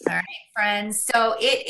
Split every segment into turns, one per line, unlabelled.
All right, friends. So it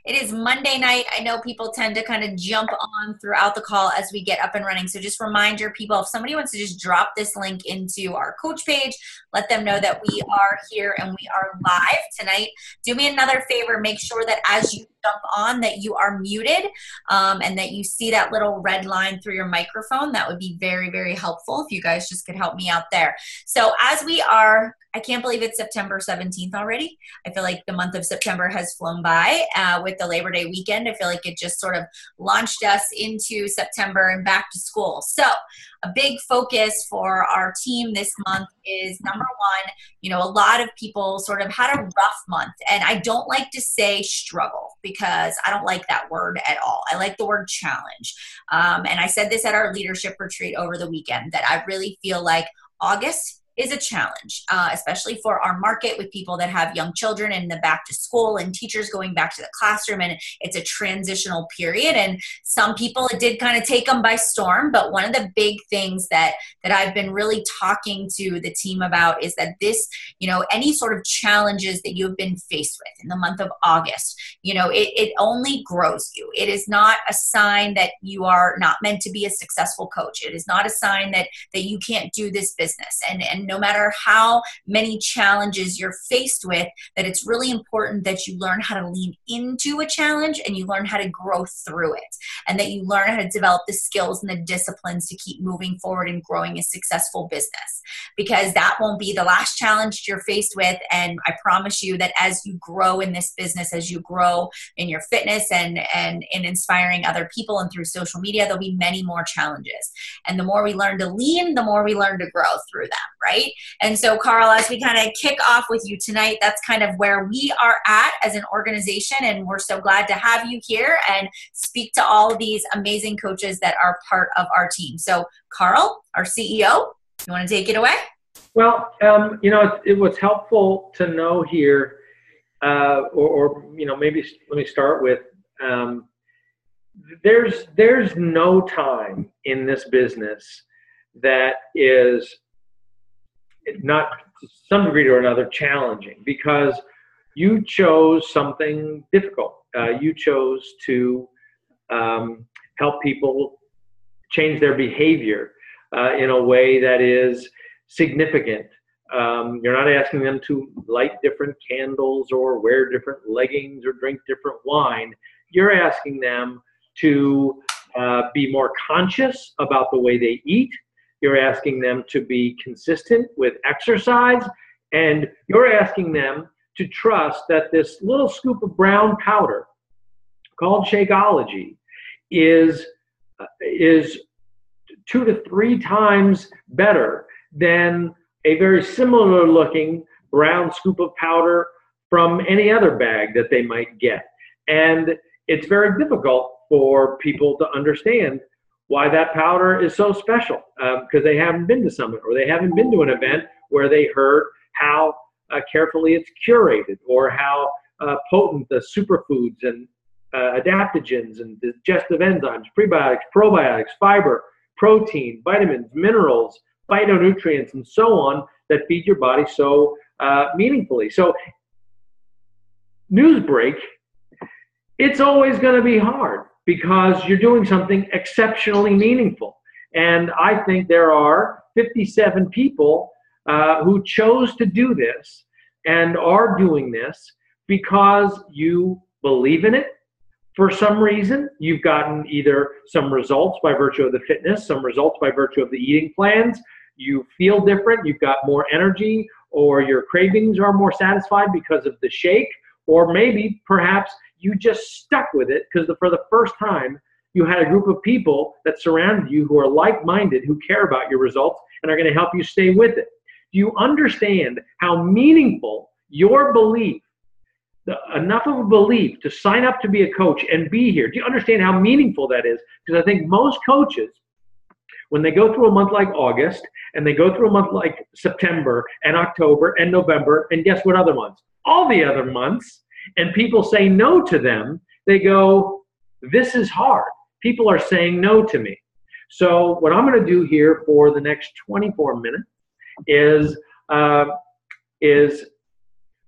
is Monday night. I know people tend to kind of jump on throughout the call as we get up and running. So just remind your people, if somebody wants to just drop this link into our coach page, let them know that we are here and we are live tonight. Do me another favor, make sure that as you jump on that you are muted, and that you see that little red line through your microphone. That would be very, very helpful if you guys just could help me out there. So as we are, I can't believe it's September 17th already. I feel like the month of September has flown by with the Labor Day weekend. I feel like it just sort of launched us into September and back to school. So a big focus for our team this month is, number one, a lot of people sort of had a rough month. And I don't like to say struggle because I don't like that word at all. I like the word challenge. And I said this at our leadership retreat over the weekend, that I really feel like August is a challenge, especially for our market with people that have young children in the back to school and teachers going back to the classroom. And it's a transitional period. And some people, it did kind of take them by storm. But one of the big things that I've been really talking to the team about is that this, any sort of challenges that you've been faced with in the month of August, it only grows you. It is not a sign that you are not meant to be a successful coach. It is not a sign that you can't do this business. And no matter how many challenges you're faced with, that it's really important that you learn how to lean into a challenge and you learn how to grow through it, and that you learn how to develop the skills and the disciplines to keep moving forward and growing a successful business, because that won't be the last challenge you're faced with. And I promise you that as you grow in this business, as you grow in your fitness and in inspiring other people and through social media, there'll be many more challenges. And the more we learn to lean, the more we learn to grow through them, right? And so, Carl, as we kind of kick off with you tonight, that's kind of where we are at as an organization. And we're so glad to have you here and speak to all these amazing coaches that are part of our team. So, Carl, our CEO, you want to take it away?
Well, it was helpful to know here, or maybe let me start with, there's no time in this business that is not to some degree or another challenging, because you chose something difficult. You chose to help people change their behavior in a way that is significant. You're not asking them to light different candles or wear different leggings or drink different wine. You're asking them to be more conscious about the way they eat. You're asking them to be consistent with exercise, and you're asking them to trust that this little scoop of brown powder called Shakeology is 2 to 3 times better than a very similar looking brown scoop of powder from any other bag that they might get. And it's very difficult for people to understand why that powder is so special, because they haven't been to Summit, or they haven't been to an event where they heard how carefully it's curated, or how potent the superfoods and adaptogens and digestive enzymes, prebiotics, probiotics, fiber, protein, vitamins, minerals, phytonutrients, and so on that feed your body so meaningfully. So, news break, it's always going to be hard, because you're doing something exceptionally meaningful. And I think there are 57 people who chose to do this and are doing this because you believe in it. For some reason, you've gotten either some results by virtue of the fitness, some results by virtue of the eating plans. You feel different, you've got more energy, or your cravings are more satisfied because of the shake, or maybe perhaps you just stuck with it because for the first time you had a group of people that surrounded you who are like-minded, who care about your results and are going to help you stay with it. Do you understand how meaningful your belief, enough of a belief to sign up to be a coach and be here? Do you understand how meaningful that is? Because I think most coaches, when they go through a month like August, and they go through a month like September and October and November, and guess what other months? All the other months, and people say no to them, they go, this is hard. People are saying no to me. So what I'm going to do here for the next 24 minutes is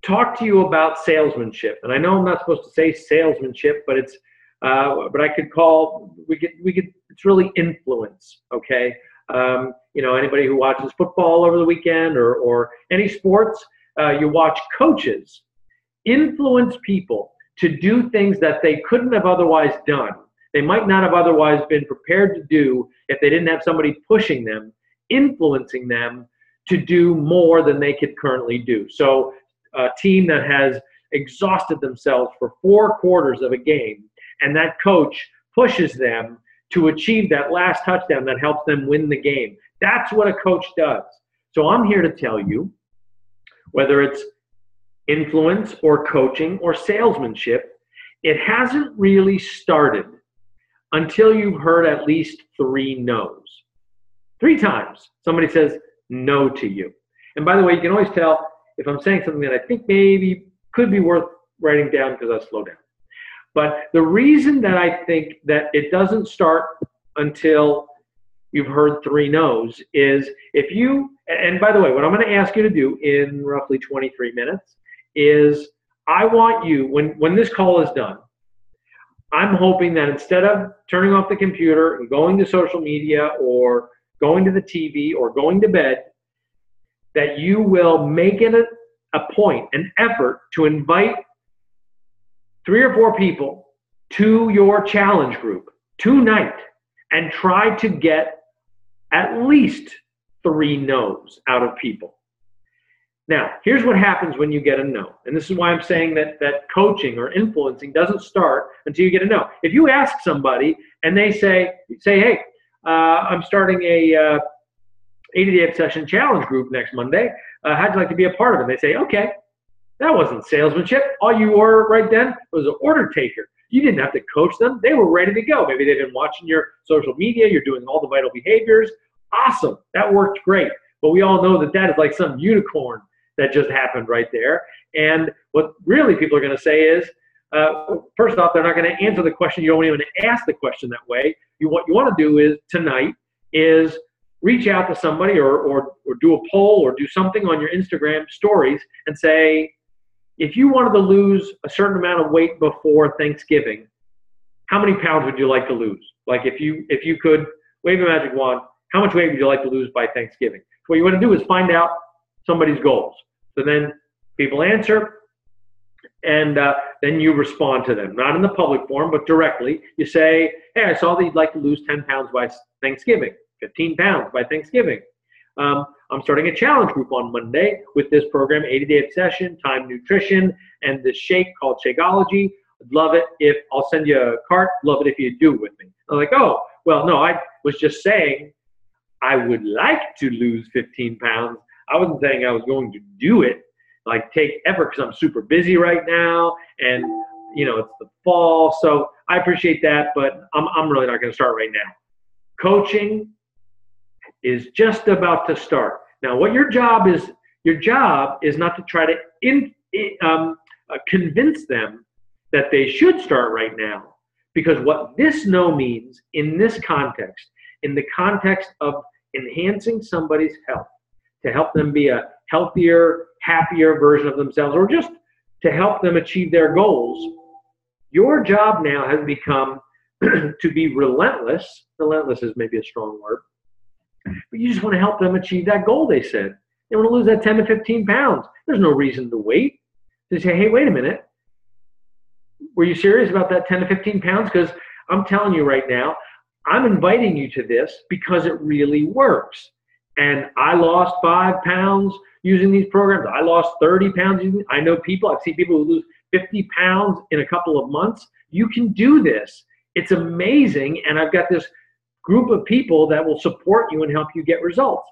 talk to you about salesmanship. And I know I'm not supposed to say salesmanship, but it's but I could call, it's really influence, okay? You know, anybody who watches football over the weekend or any sports, you watch coaches influence people to do things that they couldn't have otherwise done. They might not have otherwise been prepared to do if they didn't have somebody pushing them, influencing them to do more than they could currently do. So a team that has exhausted themselves for 4 quarters of a game, and that coach pushes them to achieve that last touchdown that helps them win the game. That's what a coach does. So I'm here to tell you, whether it's influence or coaching or salesmanship, it hasn't really started until you've heard at least 3 no's. 3 times somebody says no to you. And by the way, you can always tell if I'm saying something that I think maybe could be worth writing down because I'll slow down. But the reason that I think that it doesn't start until you've heard 3 no's is if you, and by the way, what I'm going to ask you to do in roughly 23 minutes is I want you, when this call is done, I'm hoping that instead of turning off the computer and going to social media or going to the TV or going to bed, that you will make it a point, an effort to invite 3 or 4 people to your challenge group tonight and try to get at least 3 no's out of people. Now, here's what happens when you get a no. And this is why I'm saying that coaching or influencing doesn't start until you get a no. If you ask somebody and they say, hey, I'm starting a 80-day obsession challenge group next Monday. How'd you like to be a part of it? And they say, okay. That wasn't salesmanship. All you were right then was an order taker. You didn't have to coach them. They were ready to go. Maybe they've been watching your social media. You're doing all the vital behaviors. Awesome. That worked great. But we all know that that is like some unicorn that just happened right there. And what really people are going to say is, first off, they're not going to answer the question. You don't even ask the question that way. What you want to do is tonight is reach out to somebody or do a poll or do something on your Instagram stories and say, if you wanted to lose a certain amount of weight before Thanksgiving, how many pounds would you like to lose? Like if you could wave a magic wand, how much weight would you like to lose by Thanksgiving? So what you want to do is find out somebody's goals. So then people answer, and then you respond to them, not in the public forum, but directly. You say, hey, I saw that you'd like to lose 10 pounds by Thanksgiving, 15 pounds by Thanksgiving. I'm starting a challenge group on Monday with this program, 80-Day Obsession, Time Nutrition, and this shake called Shakeology. I'd love it if I'll send you a cart. Love it if you do it with me. I'm like, oh, well, no, I was just saying I would like to lose 15 pounds. I wasn't saying I was going to do it, like take effort, because I'm super busy right now, and you know it's the fall. So I appreciate that, but I'm really not going to start right now. Coaching is just about to start. Now, what your job is not to try to convince them that they should start right now, because what this no means in this context, in the context of enhancing somebody's health, to help them be a healthier, happier version of themselves, or just to help them achieve their goals, your job now has become to be relentless. Relentless is maybe a strong word. But you just want to help them achieve that goal, they said. They want to lose that 10 to 15 pounds. There's no reason to wait. They say, hey, wait a minute. Were you serious about that 10 to 15 pounds? Because I'm telling you right now, I'm inviting you to this because it really works. And I lost 5 pounds using these programs. I lost 30 pounds using I know people, I've seen people who lose 50 pounds in a couple of months. You can do this. It's amazing. And I've got this group of people that will support you and help you get results.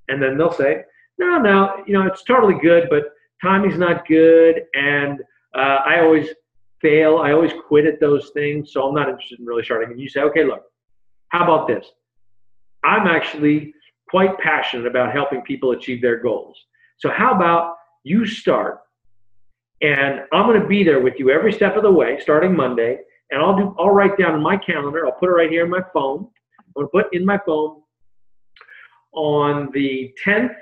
And then they'll say, no, you know, it's totally good, but timing's not good. And I always fail. I always quit at those things. So I'm not interested in really starting. And you say, okay, look, how about this? I'm actually quite passionate about helping people achieve their goals. So how about you start, and I'm going to be there with you every step of the way, starting Monday, and I'll write down in my calendar, I'll put it right here in my phone. I'm going to put in my phone on the 10th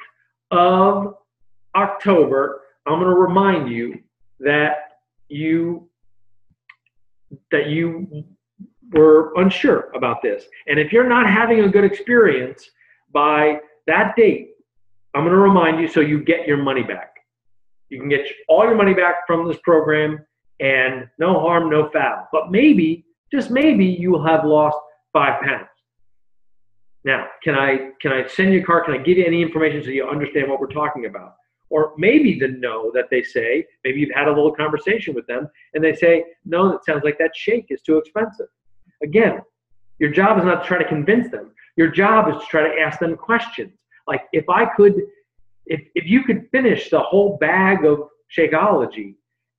of October, I'm going to remind you that you were unsure about this. And if you're not having a good experience by that date, I'm going to remind you so you get your money back. You can get all your money back from this program, and no harm, no foul. But maybe, just maybe, you will have lost 5 pounds. Now, can I send you a card? Can I give you any information so you understand what we're talking about? Or maybe the no that they say, maybe you've had a little conversation with them, and they say, no, it sounds like that shake is too expensive. Again, your job is not to try to convince them. Your job is to try to ask them questions. Like, if you could finish the whole bag of Shakeology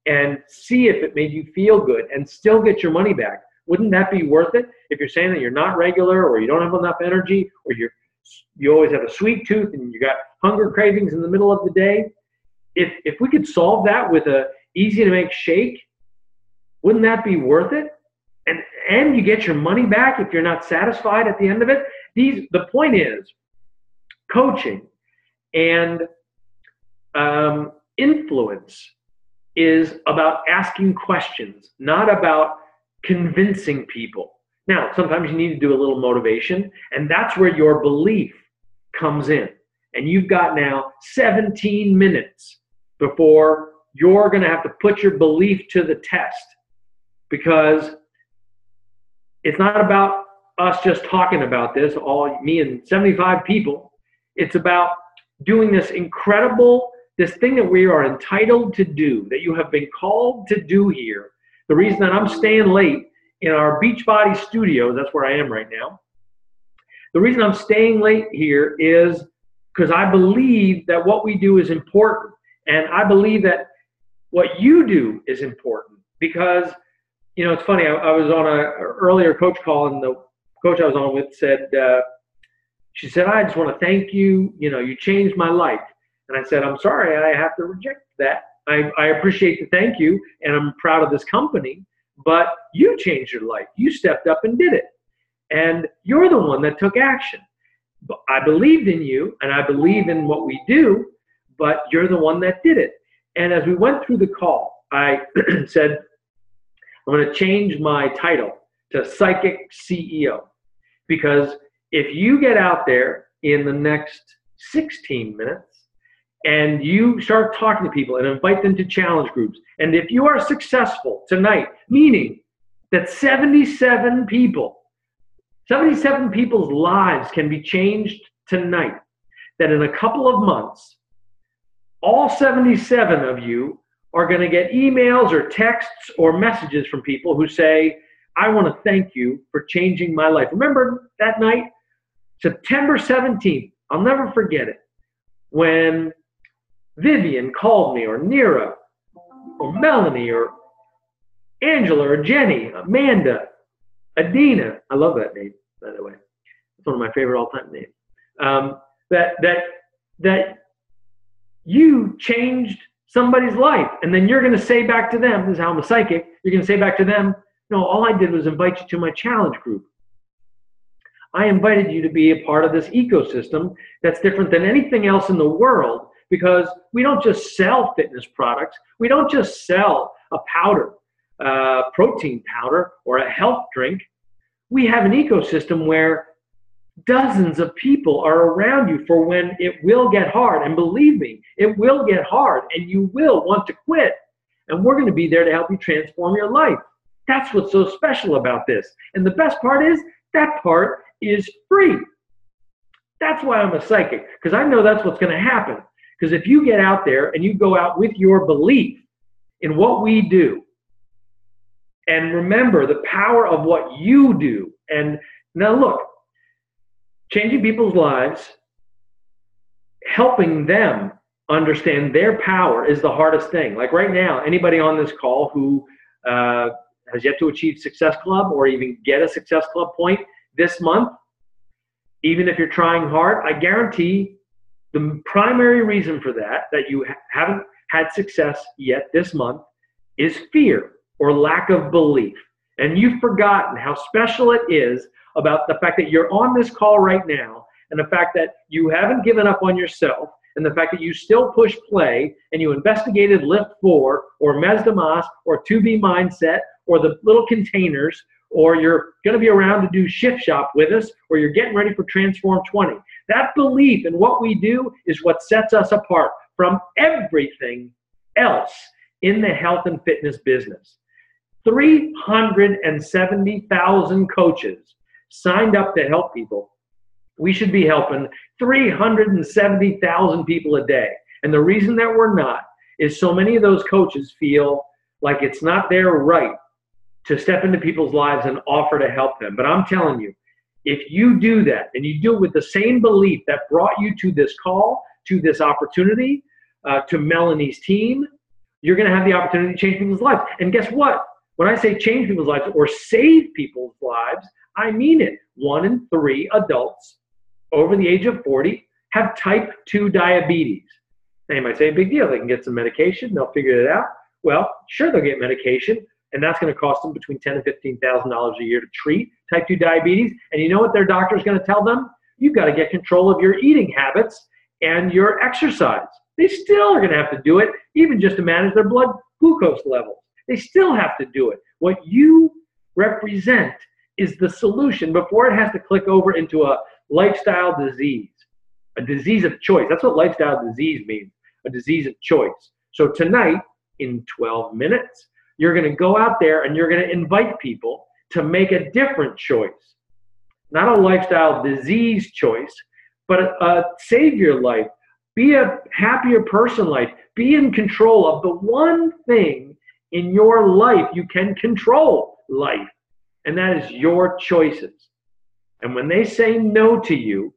and see if it made you feel good and still get your money back, wouldn't that be worth it? If you're saying that you're not regular, or you don't have enough energy, or you always have a sweet tooth and you got hunger cravings in the middle of the day, if we could solve that with a easy to make shake, wouldn't that be worth it? And you get your money back if you're not satisfied at the end of it. The point is, coaching and influence is about asking questions, not about convincing people. Now, sometimes you need to do a little motivation, and that's where your belief comes in. And you've got now 17 minutes before you're going to have to put your belief to the test, because it's not about us just talking about this, me and 75 people. It's about doing this thing that we are entitled to do, that you have been called to do here. The reason that I'm staying late in our Beachbody studio, that's where I am right now. The reason I'm staying late here is because I believe that what we do is important. And I believe that what you do is important, because, it's funny. I was on an earlier coach call, and the coach I was on with said, she said, I just want to thank you. You changed my life. And I said, I'm sorry, I have to reject that. I appreciate the thank you, and I'm proud of this company, but you changed your life. You stepped up and did it. And you're the one that took action. I believed in you, and I believe in what we do, but you're the one that did it. And as we went through the call, I said, I'm going to change my title to Psychic CEO, because if you get out there in the next 16 minutes and you start talking to people and invite them to challenge groups, and if you are successful tonight, meaning that 77 people's lives can be changed tonight, that in a couple of months, all 77 of you are going to get emails or texts or messages from people who say, I want to thank you for changing my life. Remember that night, September 17th, I'll never forget it, when Vivian called me, or Nira, or Melanie, or Angela, or Jenny, Amanda, Adina. I love that name, by the way. It's one of my favorite all-time names. That you changed somebody's life, and then you're going to say back to them, this is how I'm a psychic, you're going to say back to them, no, all I did was invite you to my challenge group. I invited you to be a part of this ecosystem that's different than anything else in the world, because we don't just sell fitness products. We don't just sell a powder, protein powder, or a health drink. We have an ecosystem where dozens of people are around you for when it will get hard. And believe me, it will get hard, and you will want to quit. And we're going to be there to help you transform your life. That's what's so special about this. And the best part is, that part is free. That's why I'm a psychic, because I know that's what's going to happen. Because if you get out there and you go out with your belief in what we do, and remember the power of what you do, and now look, changing people's lives, helping them understand their power is the hardest thing. Like right now, anybody on this call who has yet to achieve Success Club or even get a Success Club point this month, even if you're trying hard, I guarantee the primary reason for that you haven't had success yet this month is fear or lack of belief. And you've forgotten how special it is about the fact that you're on this call right now, and the fact that you haven't given up on yourself, and the fact that you still push play and you investigated Lift 4 or Mesdamas or 2B Mindset or the little containers, or you're going to be around to do Shift Shop with us, or you're getting ready for Transform 20. That belief in what we do is what sets us apart from everything else in the health and fitness business. 370,000 coaches signed up to help people. We should be helping 370,000 people a day. And the reason that we're not is so many of those coaches feel like it's not their right to step into people's lives and offer to help them. But I'm telling you, if you do that and you do it with the same belief that brought you to this call, to this opportunity, to Melanie's team, you're going to have the opportunity to change people's lives. And guess what? When I say change people's lives or save people's lives, I mean it. 1 in 3 adults over the age of 40 have type 2 diabetes. Now you might say, big deal. They can get some medication. They'll figure it out. Well, sure, they'll get medication, and that's going to cost them between $10,000 and $15,000 a year to treat type 2 diabetes. And you know what their doctor is going to tell them? You've got to get control of your eating habits and your exercise. They still are going to have to do it, even just to manage their blood glucose levels. They still have to do it. What you represent is the solution before it has to click over into a lifestyle disease, a disease of choice. That's what lifestyle disease means, a disease of choice. So tonight, in 12 minutes, you're going to go out there and you're going to invite people to make a different choice. Not a lifestyle disease choice, but a save your life, be a happier person life, be in control of the one thing in your life you can control life, and that is your choices. And when they say no to you,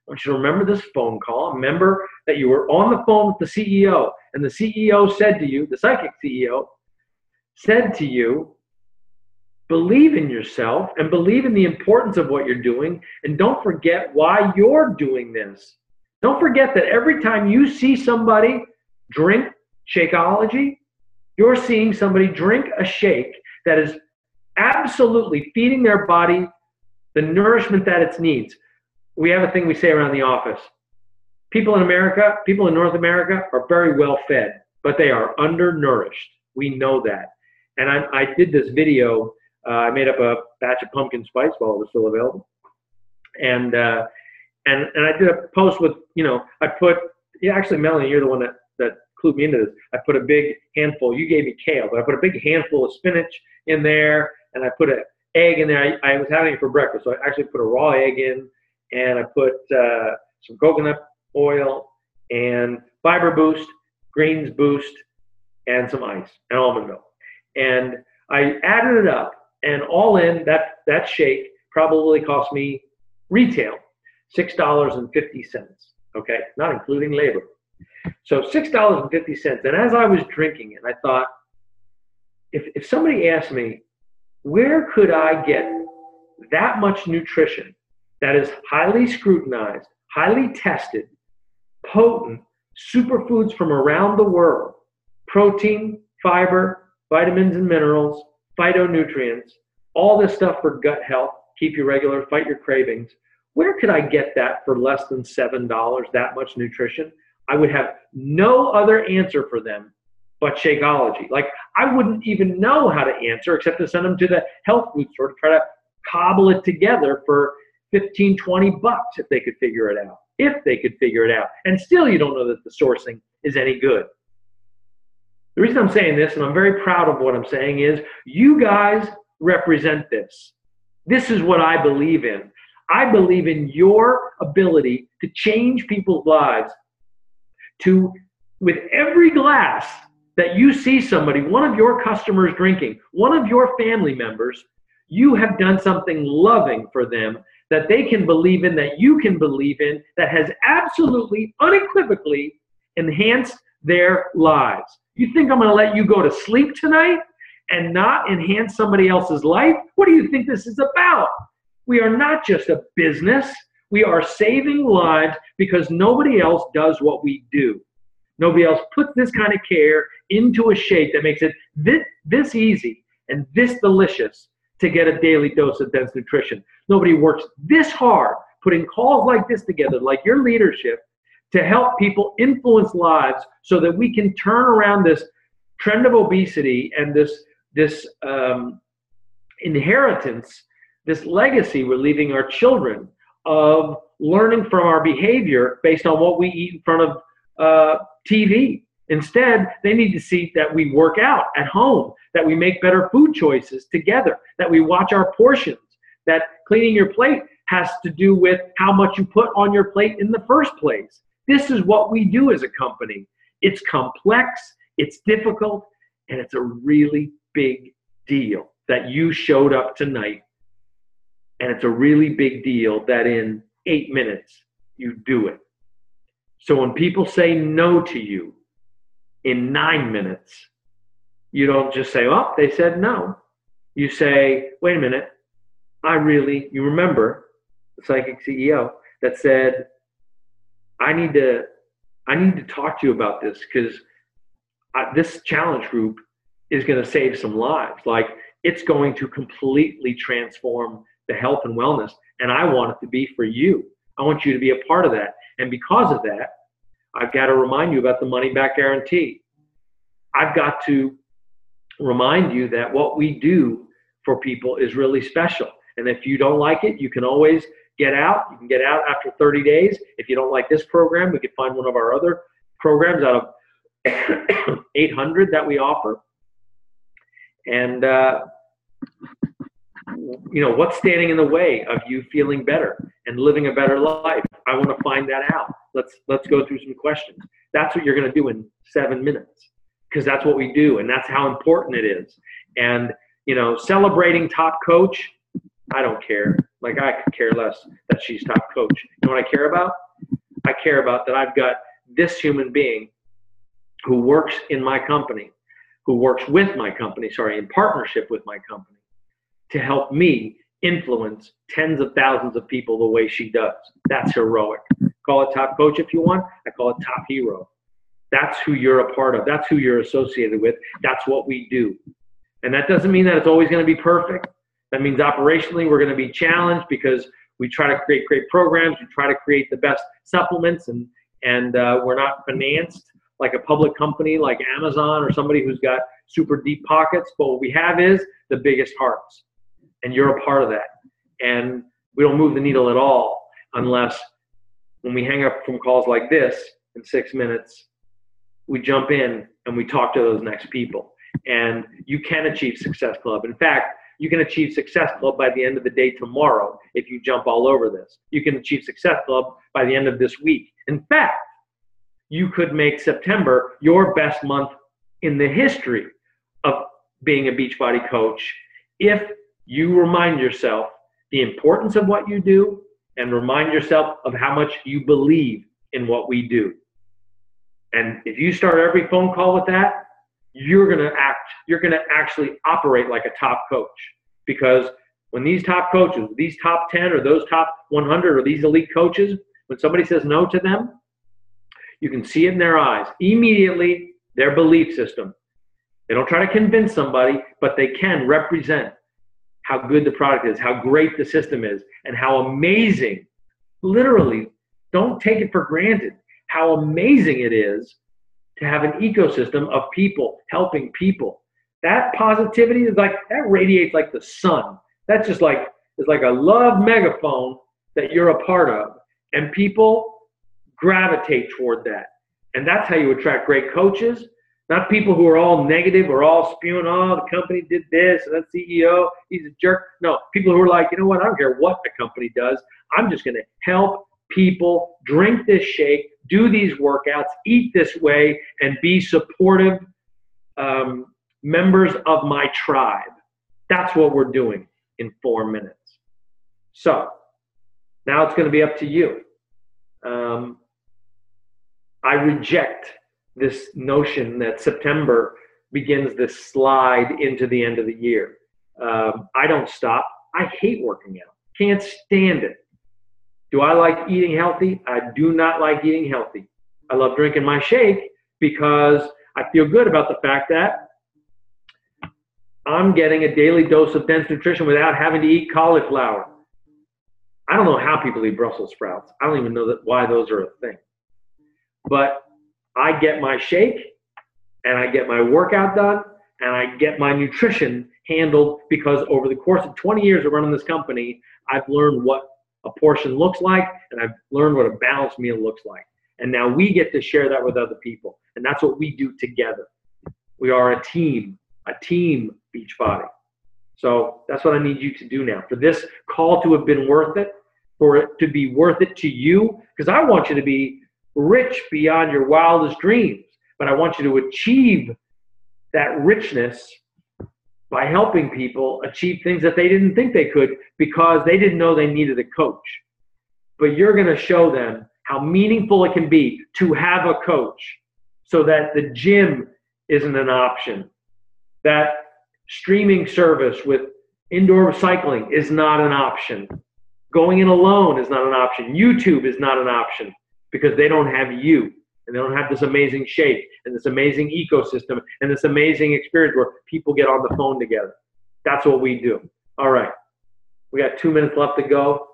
I want you to remember this phone call. Remember that you were on the phone with the CEO, and the CEO said to you, the psychic CEO, said to you, believe in yourself and believe in the importance of what you're doing, and don't forget why you're doing this. Don't forget that every time you see somebody drink Shakeology, you're seeing somebody drink a shake that is absolutely feeding their body the nourishment that it needs. We have a thing we say around the office. People in America, people in North America are very well fed, but they are undernourished. We know that. And I did this video. I made up a batch of pumpkin spice while it was still available. And I did a post with, I put, actually, Melanie, you're the one that clued me into this. I put a big handful, you gave me kale, but I put a big handful of spinach in there, and I put an egg in there. I was having it for breakfast, so I actually put a raw egg in, and I put some coconut oil and fiber boost, greens boost, and some ice and almond milk. And I added it up, and all in, that shake probably cost me retail $6.50, okay? Not including labor. So $6.50. And as I was drinking it, I thought, if somebody asked me, where could I get that much nutrition that is highly scrutinized, highly tested, potent, superfoods from around the world, protein, fiber, vitamins and minerals, phytonutrients, all this stuff for gut health, keep you regular, fight your cravings. Where could I get that for less than $7, that much nutrition? I would have no other answer for them but Shakeology. Like, I wouldn't even know how to answer except to send them to the health food store to try to cobble it together for 15, 20 bucks if they could figure it out. If they could figure it out. And still you don't know that the sourcing is any good. The reason I'm saying this, and I'm very proud of what I'm saying, is you guys represent this. This is what I believe in. I believe in your ability to change people's lives to, with every glass that you see somebody, one of your customers drinking, one of your family members, you have done something loving for them that they can believe in, that you can believe in, that has absolutely, unequivocally enhanced their lives. You think I'm going to let you go to sleep tonight and not enhance somebody else's life? What do you think this is about? We are not just a business. We are saving lives because nobody else does what we do. Nobody else puts this kind of care into a shake that makes it this easy and this delicious to get a daily dose of dense nutrition. Nobody works this hard putting calls like this together, like your leadership, to help people influence lives so that we can turn around this trend of obesity and this inheritance, this legacy we're leaving our children of learning from our behavior based on what we eat in front of TV. Instead, they need to see that we work out at home, that we make better food choices together, that we watch our portions, that cleaning your plate has to do with how much you put on your plate in the first place. This is what we do as a company. It's complex, it's difficult, and it's a really big deal that you showed up tonight. And it's a really big deal that in 8 minutes you do it. So when people say no to you in 9 minutes, you don't just say, oh, they said no. You say, wait a minute, you remember the psychic CEO that said, I need to talk to you about this because this challenge group is going to save some lives. Like, it's going to completely transform the health and wellness, and I want it to be for you. I want you to be a part of that. And because of that, I've got to remind you about the money back guarantee. I've got to remind you that what we do for people is really special. And if you don't like it, you can always get out. You can get out after 30 days. If you don't like this program, we could find one of our other programs out of 800 that we offer. And, what's standing in the way of you feeling better and living a better life? I want to find that out. Let's go through some questions. That's what you're going to do in 7 minutes, because that's what we do, and that's how important it is. And, celebrating top coach, I don't care. Like, I could care less that she's top coach. You know what I care about? I care about that I've got this human being who works in my company, who works with my company, in partnership with my company, to help me influence tens of thousands of people the way she does. That's heroic. Call it top coach if you want. I call it top hero. That's who you're a part of. That's who you're associated with. That's what we do. And that doesn't mean that it's always going to be perfect. That means operationally we're going to be challenged because we try to create great programs. We try to create the best supplements, and we're not financed like a public company like Amazon or somebody who's got super deep pockets. But what we have is the biggest hearts. And you're a part of that. And we don't move the needle at all unless when we hang up from calls like this in 6 minutes, we jump in and we talk to those next people. And you can achieve Success Club. In fact, you can achieve Success Club by the end of the day tomorrow if you jump all over this. You can achieve Success Club by the end of this week. In fact, you could make September your best month in the history of being a Beachbody coach if you remind yourself the importance of what you do and remind yourself of how much you believe in what we do. And if you start every phone call with that, you're going to actually operate like a top coach. Because when these top coaches, these top 10 or those top 100 or these elite coaches, when somebody says no to them, you can see it in their eyes. Immediately, their belief system. They don't try to convince somebody, but they can represent how good the product is, how great the system is, and how amazing, literally, don't take it for granted, how amazing it is to have an ecosystem of people helping people. That positivity is that radiates like the sun. That's just like, it's like a love megaphone that you're a part of. And people gravitate toward that. And that's how you attract great coaches. Not people who are all negative or all spewing, oh, the company did this, and that CEO, he's a jerk. No, people who are like, you know what, I don't care what the company does. I'm just going to help people drink this shake, do these workouts, eat this way, and be supportive members of my tribe. That's what we're doing in 4 minutes. So now it's going to be up to you. I reject this notion that September begins this slide into the end of the year. I don't stop. I hate working out. Can't stand it. Do I like eating healthy? I do not like eating healthy. I love drinking my shake because I feel good about the fact that I'm getting a daily dose of dense nutrition without having to eat cauliflower. I don't know how people eat Brussels sprouts. I don't even know why those are a thing. but I get my shake and I get my workout done and I get my nutrition handled, because over the course of 20 years of running this company, I've learned what a portion looks like, and I've learned what a balanced meal looks like. And now we get to share that with other people. And that's what we do together. We are a team Beachbody. So that's what I need you to do now. For this call to have been worth it, for it to be worth it to you, because I want you to be rich beyond your wildest dreams, but I want you to achieve that richness by helping people achieve things that they didn't think they could because they didn't know they needed a coach. But you're going to show them how meaningful it can be to have a coach, so that the gym isn't an option, that streaming service with indoor cycling is not an option, going in alone is not an option, YouTube is not an option, because they don't have you. And they don't have this amazing shake and this amazing ecosystem and this amazing experience where people get on the phone together. That's what we do. All right. We got 2 minutes left to go.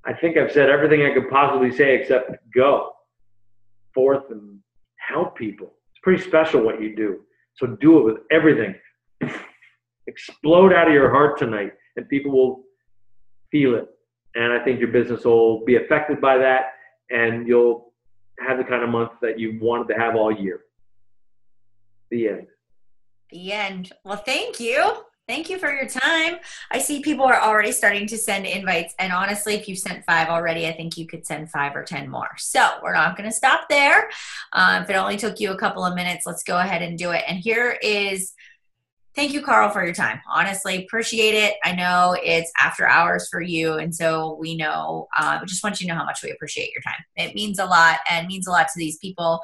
I think I've said everything I could possibly say except go forth and help people. It's pretty special what you do. So do it with everything. Explode out of your heart tonight, and people will feel it. And I think your business will be affected by that, and you'll have the kind of month that you wanted to have all year. The end.
The end. Well, thank you. Thank you for your time. I see people are already starting to send invites. And honestly, if you sent 5 already, I think you could send 5 or 10 more. So we're not going to stop there. If it only took you a couple of minutes, let's go ahead and do it. And here is, thank you, Carl, for your time. Honestly, appreciate it. I know it's after hours for you, and so we know, I just want you to know how much we appreciate your time. It means a lot, and means a lot to these people.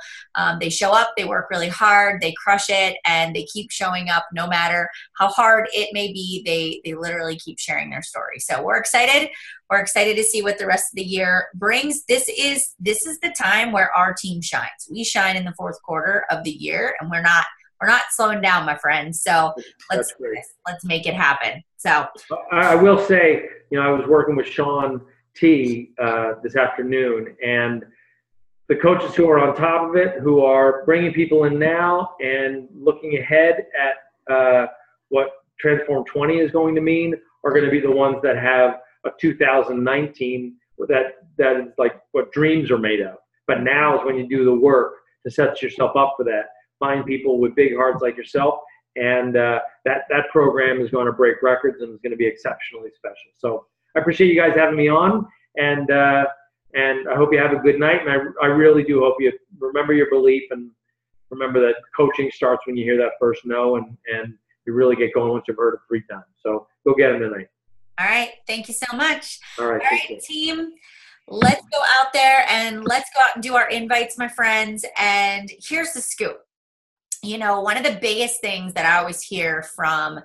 They show up, they work really hard, they crush it, and they keep showing up no matter how hard it may be. They literally keep sharing their story. So we're excited. We're excited to see what the rest of the year brings. This is the time where our team shines. We shine in the fourth quarter of the year, and we're not slowing down, my friends. So let's make it happen. So
I will say, I was working with Sean T this afternoon, and the coaches who are on top of it, who are bringing people in now and looking ahead at what Transform 20 is going to mean, are going to be the ones that have a 2019 that is like what dreams are made of. But now is when you do the work to set yourself up for that. Find people with big hearts like yourself, and that program is going to break records and is going to be exceptionally special. So I appreciate you guys having me on, and I hope you have a good night. And I really do hope you remember your belief, and remember that coaching starts when you hear that first no, and you really get going once you've heard it 3 times. So go get them tonight.
All right. Thank you so much.
All right,
team. Let's go out there and let's go out and do our invites, my friends. And here's the scoop. One of the biggest things that I always hear from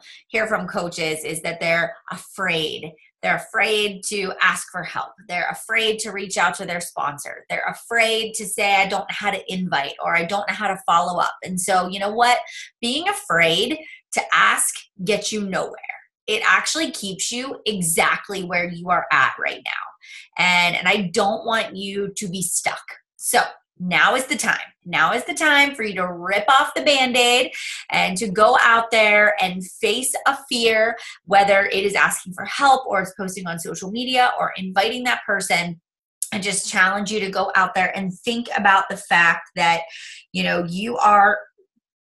coaches is that they're afraid. They're afraid to ask for help. They're afraid to reach out to their sponsor. They're afraid to say, I don't know how to invite, or I don't know how to follow up. And so, you know what? Being afraid to ask gets you nowhere. It actually keeps you exactly where you are at right now. And I don't want you to be stuck. So now is the time. Now is the time for you to rip off the Band-Aid and to go out there and face a fear, whether it is asking for help or it's posting on social media or inviting that person. I just challenge you to go out there and think about the fact that, you are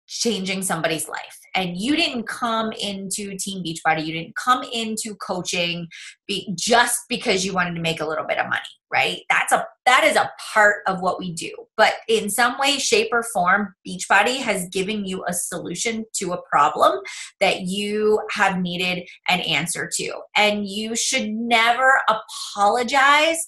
changing somebody's life. And you didn't come into Team Beachbody, you didn't come into coaching just because you wanted to make a little bit of money, right? That is a part of what we do. But in some way, shape, or form, Beachbody has given you a solution to a problem that you have needed an answer to. And you should never apologize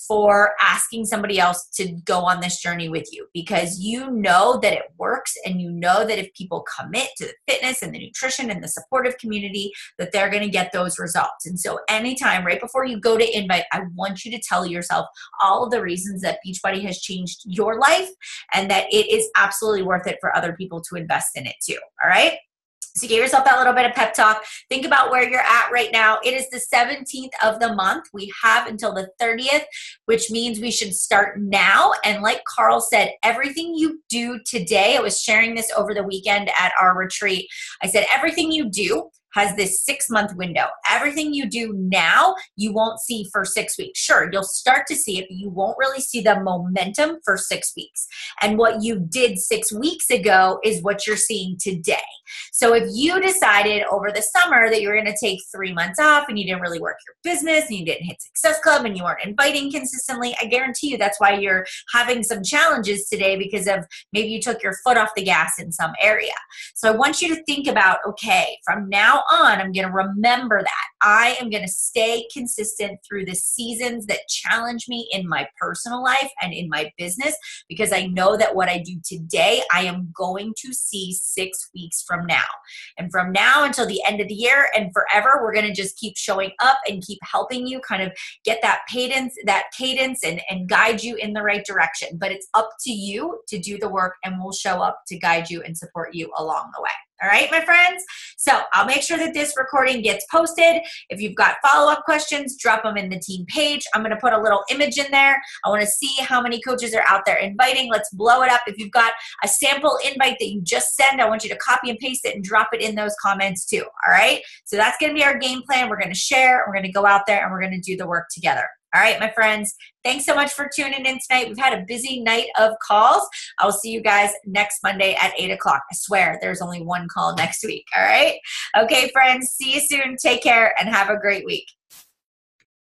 for asking somebody else to go on this journey with you, because you know that it works, and you know that if people commit to the fitness and the nutrition and the supportive community, that they're going to get those results. And so anytime, right before you go to invite, I want you to tell yourself all of the reasons that Beachbody has changed your life, and that it is absolutely worth it for other people to invest in it too. All right. So give yourself that little bit of pep talk. Think about where you're at right now. It is the 17th of the month. We have until the 30th, which means we should start now. And like Carl said, everything you do today, I was sharing this over the weekend at our retreat. I said, everything you do has this 6-month window. Everything you do now, you won't see for 6 weeks. Sure, you'll start to see it, but you won't really see the momentum for 6 weeks. And what you did 6 weeks ago is what you're seeing today. So if you decided over the summer that you were going to take 3 months off and you didn't really work your business and you didn't hit Success Club and you weren't inviting consistently, I guarantee you that's why you're having some challenges today, because of maybe you took your foot off the gas in some area. So I want you to think about, okay, from now on, I'm going to remember that. I am going to stay consistent through the seasons that challenge me in my personal life and in my business, because I know that what I do today, I am going to see 6 weeks from now. And from now until the end of the year and forever, we're going to just keep showing up and keep helping you kind of get that cadence and guide you in the right direction. But it's up to you to do the work, and we'll show up to guide you and support you along the way. All right, my friends? So I'll make sure that this recording gets posted. If you've got follow-up questions, drop them in the team page. I'm going to put a little image in there. I want to see how many coaches are out there inviting. Let's blow it up. If you've got a sample invite that you just send, I want you to copy and paste it and drop it in those comments too. All right? So that's going to be our game plan. We're going to share. We're going to go out there and we're going to do the work together. All right, my friends, thanks so much for tuning in tonight. We've had a busy night of calls. I'll see you guys next Monday at 8 o'clock. I swear there's only one call next week. All right? Okay, friends, see you soon. Take care and have a great week.